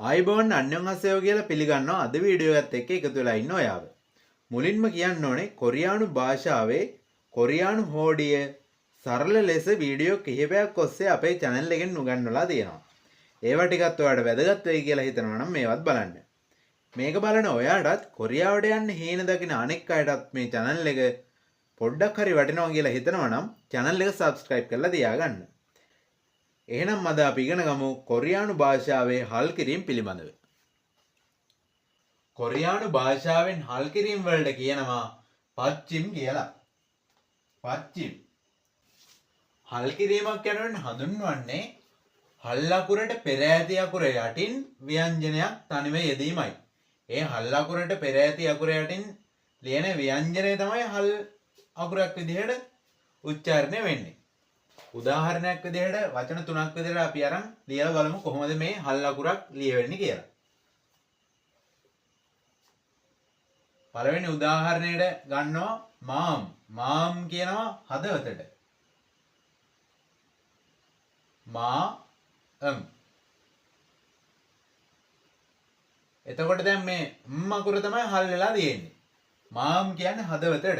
ආයිබෝන් අන්‍යංහසයෝ කියලා පිළිගන්නවා අද වීඩියෝ එකත් එක්ක එකතු වෙලා ඉන්න ඔයාව. මුලින්ම කියන්න ඕනේ කොරියානු භාෂාවේ කොරියානු හෝඩිය සරල ලෙස වීඩියෝ කිහිපයක් ඔස්සේ අපේ channel එකෙන් උගන්වලා තියෙනවා. ඒවා ටිකත් ඔයාලට වැදගත් වෙයි කියලා හිතනවා නම් මේවත් බලන්න. මේක බලන ඔයාටත් කොරියාවට යන්න හේන දකින අනෙක් අයටත් මේ channel එක පොඩ්ඩක් හරි වටිනවා කියලා හිතනවා නම් channel එක subscribe කරලා තියාගන්න. එහෙනම් අද අපි ඉගෙන ගමු කොරියානු භාෂාවේ හල් කිරීම පිළිබඳව. කොරියානු භාෂාවෙන් හල් කිරීම වලට කියනවා පච්චිම් කියලා. පච්චිම්. හල් කිරීමක් යනුවෙන් හඳුන්වන්නේ හල් අකුරට පෙර ඇති අකුර යටින් ව්‍යංජනයක් තනිව යෙදීමයි. ඒ හල් අකුරට පෙර ඇති අකුර යටින් ලියන ව්‍යංජනය තමයි හල් අකුරක් විදිහට උච්චාරණය වෙන්නේ. උදාහරණයක් විදිහට වචන තුනක් විදිහට අපි අරන් ලියලා බලමු කොහොමද මේ හල් අකුරක් ලියවෙන්නේ කියලා. පළවෙනි උදාහරණයට ගන්නවා මාම්. මාම් කියනවා හදවතට. මාම්. එතකොට දැන් මේ අකුර තමයි හල් වෙලා තියෙන්නේ. මාම් කියන්නේ හදවතට.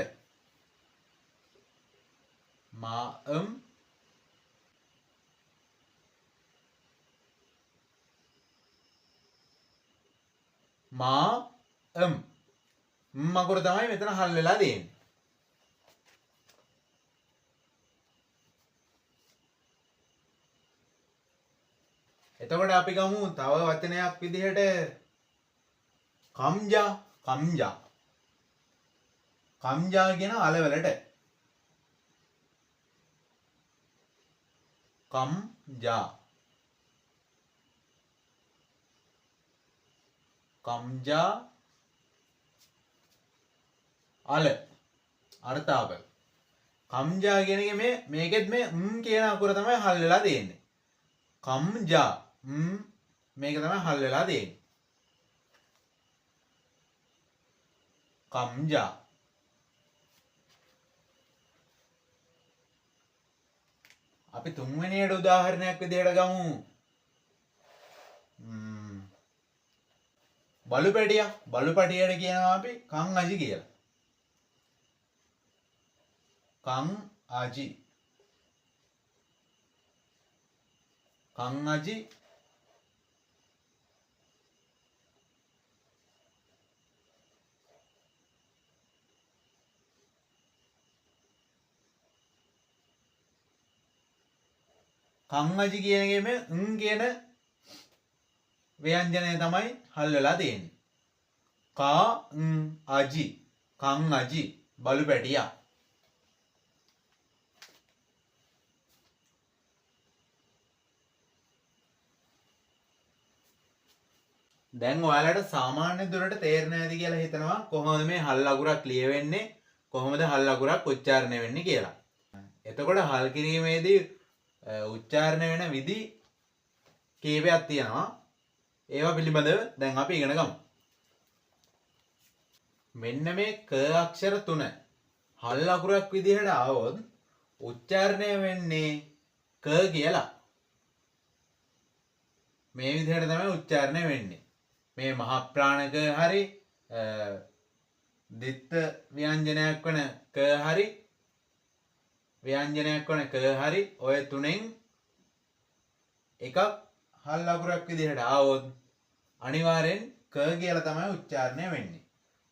මාම් අකුර තමයි මෙතන හල් වෙලා තියෙන්නේ. එතකොට අපි ගමු තව වචනයක් විදිහට කම්ජා. කම්ජා. කම්ජා කියන අලවලට. කම්ජා. කම්ජා අල අර්ථාපල. කම්ජා කියන එක මේකෙත් මේ කියන අකුර තමයි හල් වෙලා තියෙන්නේ. කම්ජා මේක තමයි හල් වෙලා තියෙන්නේ. කම්ජා. අපි තුන්වෙනියට උදාහරණයක් විදිහට ගමු. බලුපැටිය. බලුපැටියට කියනවා අපි කං අජි කියලා. කං අජි. කං අජි. කං අජි කියන එකේ කියන ව්‍යංජනය තමයි හල් වෙලා තියෙන්නේ. කා අජි. කං අජි. බලුපැටියා. දැන් ඔයාලට සාමාන්‍ය දුරට තේරෙන්නේ නැති කියලා හිතනවා කොහොමද මේ හල් අකුරක් ලියවෙන්නේ, කොහොමද හල් අකුරක් උච්චාරණය වෙන්නේ කියලා. එතකොට හල් කිරීමේදී උච්චාරණය වෙන විදි කීපයක් තියෙනවා. ඒවා පිළිබඳව දැන් අපි ඉගෙන ගමු. මෙන්න මේ ක අක්ෂර තුන හල් අකුරක් විදිහට ආවොත් උච්චාරණය වෙන්නේ ක කියලා. මේ විදිහට තමයි උච්චාරණය වෙන්නේ. මේ මහ ප්‍රාණක හරි දිත්ත ව්‍යංජනයක් වන ක හරි ව්‍යංජනයක් වන ක හරි ඔය තුනෙන් එකක් හල් අකුරක් විදිහට ආවොත් අනිවාර්යෙන් ක කියලා තමයි උච්චාරණය වෙන්නේ.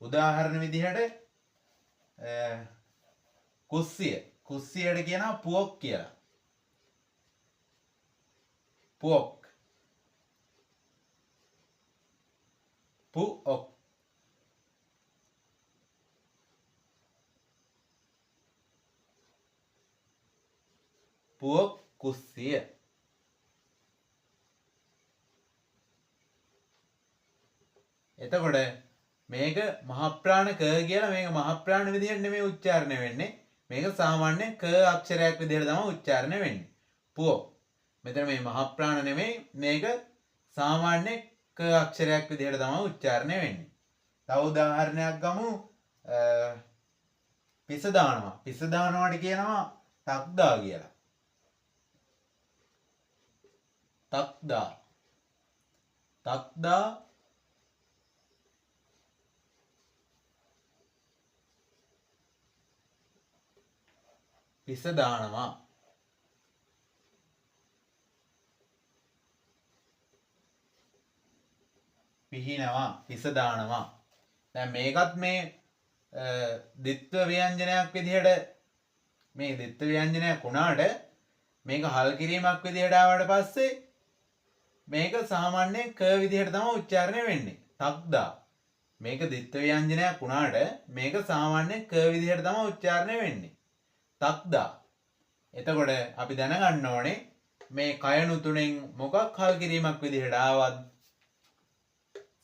උදාහරණ විදිහට කුස්සිය. කුස්සියට කියනවා පුවොක් කියලා. පුවොක්. පුවොක්. පුවොක් කුස්සිය. එතකොට මේක මහ ප්‍රාණ ක කියලා මේක මහ ප්‍රාණ විදිහට නෙමෙයි උච්චාරණය වෙන්නේ. මේක සාමාන්‍ය ක අක්ෂරයක් විදිහට තමයි උච්චාරණය වෙන්නේ. පුවොක්. මෙතන මේ මහ ප්‍රාණ නෙමෙයි මේක සාමාන්‍ය ක අක්ෂරයක් විදිහට තමයි උච්චාරණය වෙන්නේ. තව උදාහරණයක් ගමු. පිස දානවා. පිස දානවට කියනවා තක්දා කියලා. තක්දා. තක්දා පිස දානවා. පිහිනවා පිස දානවා. දැන් මේකත් මේ ද්විත්ව ව්‍යංජනයක් විදිහට මේ ද්විත්ව ව්‍යංජනයක් වුණාට මේක හල් කිරීමක් විදිහට ආවට පස්සේ මේක සාමාන්‍යයෙන් ක විදිහට තමයි උච්චාරණය වෙන්නේ. තක්දා. මේක ද්විත්ව ව්‍යංජනයක් වුණාට මේක සාමාන්‍යයෙන් ක විදිහට තමයි උච්චාරණය වෙන්නේ. තක්දා. එතකොට අපි දැනගන්න ඕනේ මේ කයනු තුනෙන් මොකක් හල් කිරීමක් විදිහට ආවත්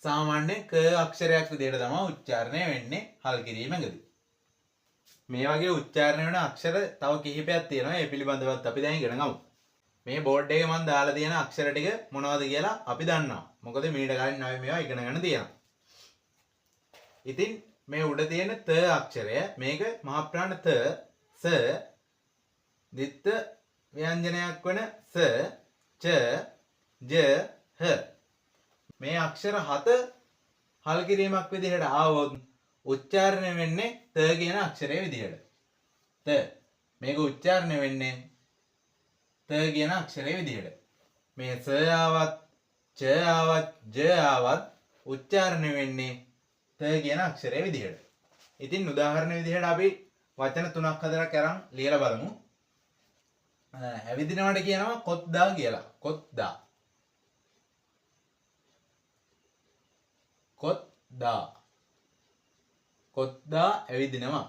සාමාන්‍යයෙන් ක අක්ෂරයක් විදිහට තමයි උච්චාරණය වෙන්නේ හල් කිරීමකදී. මේ වගේ උච්චාරණය වෙන අක්ෂර තව කිහිපයක් තියෙනවා. ඒ පිළිබඳවත් අපි දැන් ඉගෙන ගමු. මේ බෝඩ් එකේ මම දාලා තියෙන අක්ෂර ටික මොනවද කියලා අපි දන්නවා. මොකද මීට කලින් අපි මේවා ඉගෙන ගන්න තියෙනවා. ඉතින් මේ උඩ තියෙන ත අක්ෂරය මේක මහා ප්‍රාණ ත ස ද්විත්ව ව්‍යංජනයක් වන ස ච ජ හ මේ අක්ෂර 7 හල් කිරීමක් විදිහට ආවොත් උච්චාරණය වෙන්නේ ත කියන අක්ෂරයේ විදිහට. ත මේක උච්චාරණය වෙන්නේ ත කියන අක්ෂරයේ විදිහට. මේ ස ආවත් ච ආවත් ජ ආවත් උච්චාරණය වෙන්නේ ත කියන අක්ෂරයේ විදිහට. ඉතින් උදාහරණ විදිහට අපි වචන 3ක් 4ක් අරන් ලියලා බලමු. ඇවිදිනවට කියනවා කොත්දා කියලා. කොත්දා. කොත්දා. කොත්දා ඇවිදිනවා.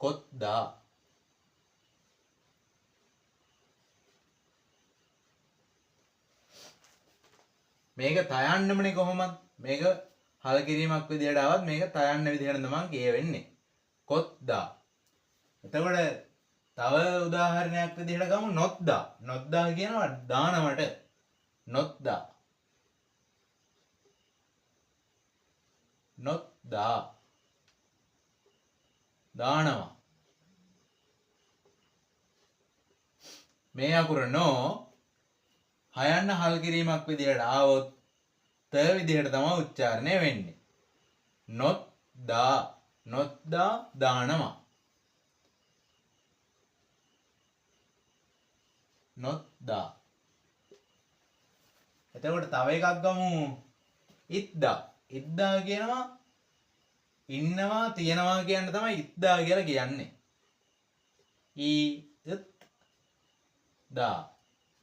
කොත්දා. මේක තයන්නමනේ කොහොමද? මේක හල් කිරීමක් විදිහට ආවත් මේක තයන්න විදිහට තමයි කියවෙන්නේ. කොත්දා. එතකොට තව උදාහරණයක් විදිහට ගමු නොත්දා. නොත්දා කියනවා දානවට. නොත්දා. නොත්දා. දානවා. මේ අකුර නෝ හයන්න හල් කිරීමක් විදිහට ආවොත් ත විදිහට තමයි උච්චාරණය වෙන්නේ. නොත්දා. නොත්දා දානවා. නොත්දා. එතකොට තව එකක් ගමු. ඉද්දා. ඉද්දා කියනවා ඉන්නවා තියනවා කියන්න තමයි ඉද්දා කියලා කියන්නේ. ඉද්දා.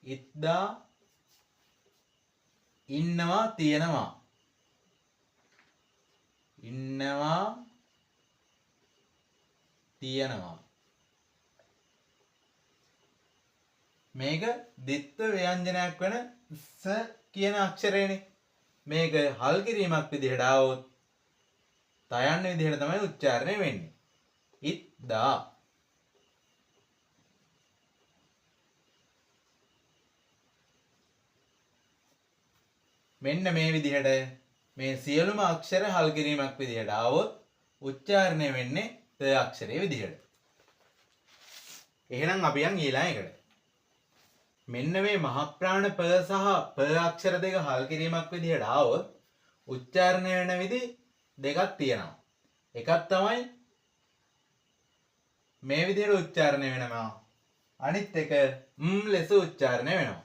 ඉද්දා ඉන්නවා තියනවා. ඉන්නවා තියනවා. මේක ද්විත්ව ව්‍යංජනයක් වෙන ස කියන අක්ෂරයනේ. මේක හල් කිරීමක් විදිහට ආවොත් තයන්න විදිහට තමයි උච්චාරණය වෙන්නේ. ඉද්දා. මෙන්න මේ විදිහට මේ සියලුම අක්ෂර හල් කිරීමක් විදිහට ආවොත් උච්චාරණය වෙන්නේ ත අක්ෂරයේ විදිහට. එහෙනම් අපි යන් ඊළඟ එකට. මෙන්න මේ මහ ප්‍රාණ ප සහ ප අක්ෂර දෙක හල් කිරීමක් විදිහට ආවොත් උච්චාරණය වෙන විදි දෙකක් තියෙනවා. එකක් තමයි මේ විදිහට උච්චාරණය වෙනවා. අනිත් එක ලෙස උච්චාරණය වෙනවා.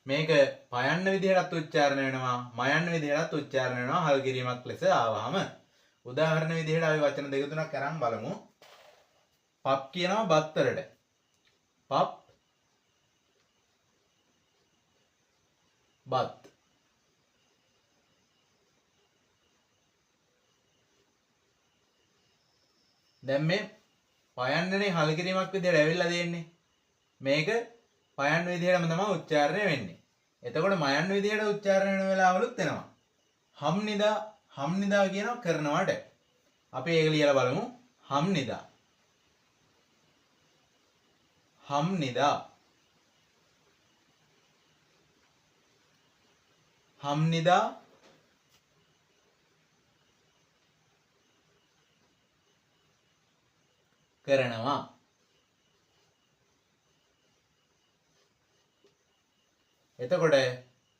මේක පයන්න විදිහටත් උච්චාරණය වෙනවා, මයන්න විදිහටත් උච්චාරණය වෙනවා හල් කිරීමක් ලෙස ආවහම. උදාහරණ විදිහට අපි වචන දෙක තුනක් අරන් බලමු. පප් කියනවා බත් වලට. පප් බත්. දැන් මේ පයන්නනේ හල් කිරීමක් විදිහට ඇවිල්ලා දෙන්නේ. මේක පයන්න විදිහටම තමයි උච්චාරණය වෙන්නේ. එතකොට මයන්න විදිහට උච්චාරණය වෙන වෙලාවලුත් එනවා. හම්නිදා. හම්නිදා කියනවා කරනවට. අපි ඒක ලියලා බලමු. හම්නිදා. හම්නිදා. හම්නිදා කරනවා. එතකොට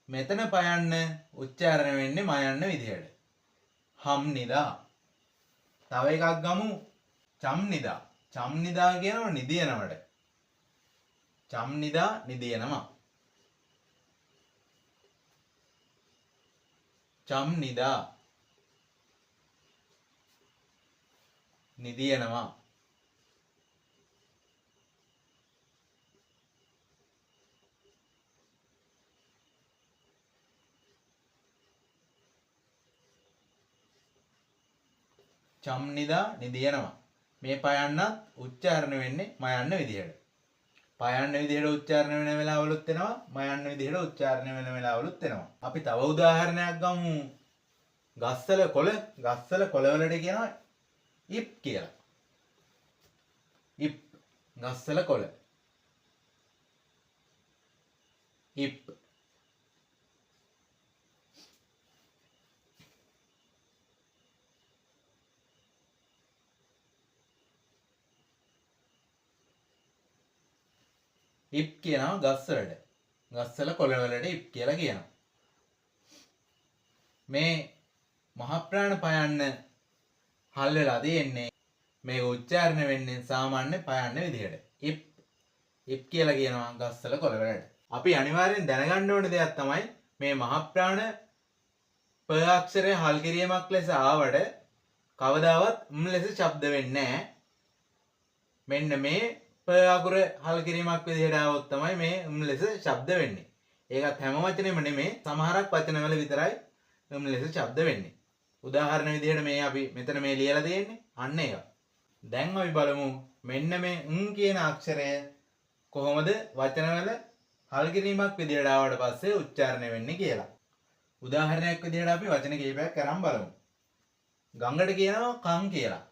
මෙතන පයන්න උච්චාරණය වෙන්නේ මයන්න විදිහට. හම්නිදා. තව එකක් ගමු. චම්නිදා. චම්නිදා කියනවා නිදියනවට. චම්නිදා නිදියනවා. චම්නිදා නිදියනවා. චම්නිදා නිදියනවා. මේ පයන්නත් උච්චාරණය වෙන්නේ මයන්න විදිහට. පයන්න විදිහට උච්චාරණය වෙන වෙලාවලුත් වෙනවා. මයන්න විදිහට උච්චාරණය වෙන වෙලාවලුත් වෙනවා. අපි තව උදාහරණයක් ගමු. ගස්සල කොළ. ගස්සල කොළවලට කියනවා ඉප් කියලා. ඉප්. ගස්සල කොළ. ඉප්. ඉප් කියනවා ගස්වලට. ගස්වල කොළවලට ඉප් කියලා කියනවා. මේ මහ ප්‍රාණ පයන්න හල් වෙලා තියෙන්නේ මේක උච්චාරණය වෙන්නේ සාමාන්‍ය පයන්න විදිහට. ඉප්. ඉප් කියලා කියනවා ගස්වල කොළවලට. අපි අනිවාර්යෙන් දැනගන්න ඕන දෙයක් තමයි මේ මහ ප්‍රාණ ප අක්ෂරය හල් කිරීමක් ලෙස ආවට කවදාවත් ලෙස ශබ්ද වෙන්නේ නැහැ. මෙන්න මේ ප අකුර හල් කිරීමක් විදිහට આવොත් තමයි මේ ලෙස ශබ්ද වෙන්නේ. ඒකත් හැම වචනෙම නෙමෙයි, සමහරක් වචනවල විතරයි ලෙස ශබ්ද වෙන්නේ. උදාහරණ විදිහට මේ අපි මෙතන මේ ලියලා තියෙන්නේ අන්න ඒක. දැන් අපි බලමු මෙන්න මේ කියන අක්ෂරය කොහොමද වචනවල හල් කිරීමක් විදිහට ආවට පස්සේ උච්චාරණය වෙන්නේ කියලා. උදාහරණයක් විදිහට අපි වචන කිහිපයක් අරන් බලමු. ගඟට කියනවා කං කියලා.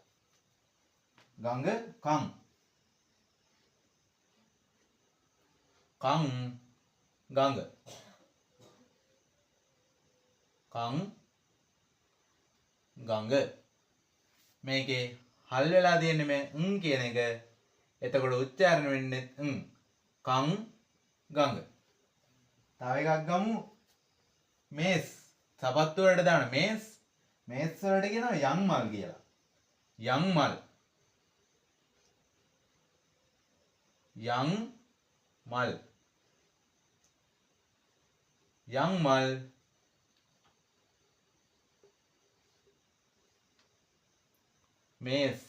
ගඟ කං. කං ගඟ. කං ගඟ. මේකේ හල් වෙලා තියෙන්නේ මේ කියන එක. එතකොට උච්චාරණය වෙන්නේ කං ගඟ. තව එකක් ගමු. මේස්. සපත්තු වලට දාන මේස්. මේස් වලට කියනවා යං මල් කියලා. යං මල්. යං මල්. යං මල්. මේස්.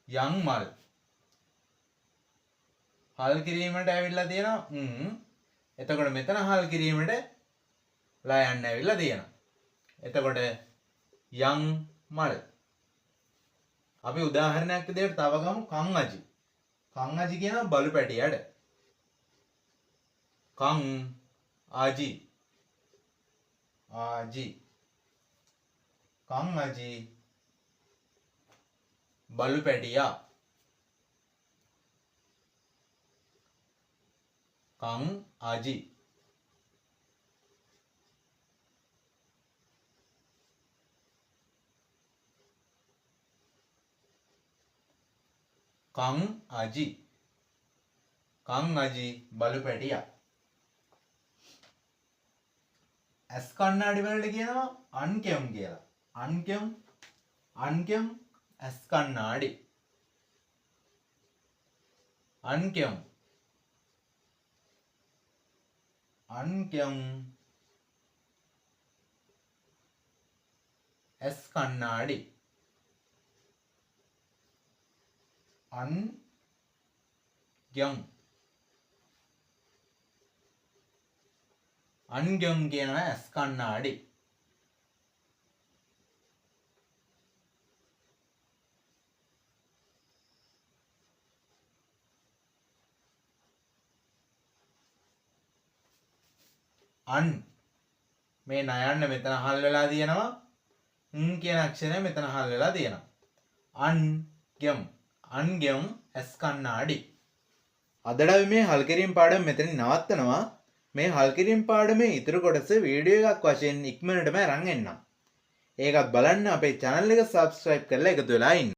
යං මල්. හල් කිරීමට ඇවිල්ලා තියෙනවා එතකොට මෙතන හල් කිරීමට ලා යන්න ඇවිල්ලා තියෙනවා. එතකොට යං මල්. අපි උදාහරණයක් විදිහට තව ගමු කං අජි. කං අජි කියනවා බලු පැටියට. කං ආජි. ආජි. කං අජි බලු පැටියා. කං ආජි. කං ආජි. කං ආජි බලු පැටියා. ඇස් කණ්ණාඩි වලට කියනවා අන්කෙම් කියලා. අන්කෙම්. අන්කෙම් ඇස් කණ්ණාඩි. අන්කෙම්. අන්කෙම් ඇස් කණ්ණාඩි. අන්ගම්. අන්ගම් කියනවා ඇස් කණ්ණාඩි. අන් මේ නයන්න මෙතන හල් වෙලා තියෙනවා. කියන අක්ෂරය මෙතන හල් වෙලා තියෙනවා. අන්ගම්. අන්ගම් ඇස් කණ්ණාඩි. අදට අපි මේ හල් කිරීම පාඩම මෙතනින් නවත්තනවා. මේ හල් කිරීම පාඩමේ ඉතුරු කොටස වීඩියෝ එකක් වශයෙන් ඉක්මනටම අරන් එන්නම්. ඒකත් බලන්න අපේ channel එක subscribe කරලා එකතු වෙලා ඉන්න.